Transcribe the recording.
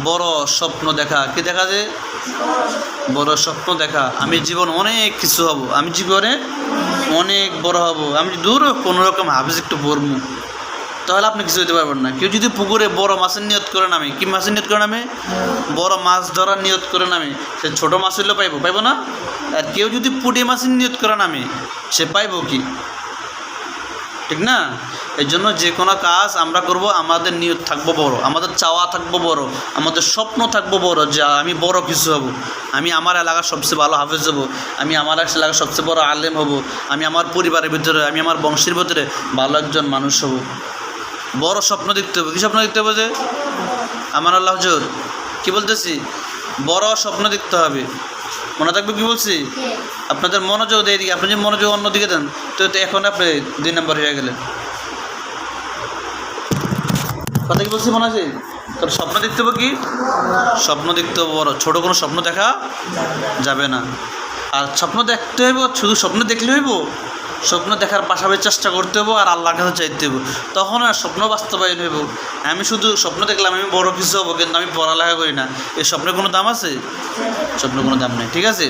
বড় স্বপ্ন দেখা। কি দেখা যায়? বড় স্বপ্ন দেখা। আমি জীবন অনেক কিছু হব, আমি জীবনে অনেক বড় হব, আমি দূর কোনো রকম হাফিজ একটু পড়বো, তাহলে আপনি কিছু হতে পারবেন না। কেউ যদি পুকুরে বড় মাছের নিয়ত করে নামে, কি মাছের নিয়ত করে নামে? বড় মাছ ধরার নিয়ত করে নামে, সে ছোটো মাছ হইলেও পাইব না? আর কেউ যদি পুঁটি মাছের নিয়ত করে নামে, সে পাইব কি? ঠিক না? এই জন্য যে কোনো কাজ আমরা করব, আমাদের নিয়ত থাকবো বড়, আমাদের চাওয়া থাকবো বড়, আমাদের স্বপ্ন থাকবো বড়, যে আমি বড় কিছু হব, আমি আমার এলাকার সবচেয়ে ভালো হাফেজ হব, আমি আমার এলাকার সবচেয়ে বড় আলেম হব, আমি আমার পরিবারের ভিতরে, আমি আমার বংশের ভিতরে ভালো একজন মানুষ হব। বড় স্বপ্ন দেখতে হবে। কী স্বপ্ন দেখতে হবে? যে আমার আল্লাহ হুজুর কী বলতেছি? বড় স্বপ্ন দেখতে হবে। মনে থাকবে কি বলছি? আপনাদের মনোযোগ দেয় এদিকে, আপনি যদি মনোযোগ অন্যদিকে দেন তো এখন আপনি 2 নম্বর হয়ে গেলেন। কথা কি বলছি মনে আছে? তাহলে স্বপ্ন দেখতে হবে কি? স্বপ্ন দেখতে হবে বড়, ছোটো কোনো স্বপ্ন দেখা যাবে না। আর স্বপ্ন দেখতে হইব, শুধু স্বপ্ন দেখলে হইব? স্বপ্ন দেখার পাশাপাশি চেষ্টা করতে হবো আর আল্লাহর কাছে চাইতে হবো, তখন আর স্বপ্ন বাস্তবায়ন হইব। আমি শুধু স্বপ্ন দেখলাম আমি বড় কিছু হবো, কিন্তু আমি পড়ালেখা করি না, এই স্বপ্নের কোনো দাম আছে? স্বপ্নের কোনো দাম নেই। ঠিক আছে?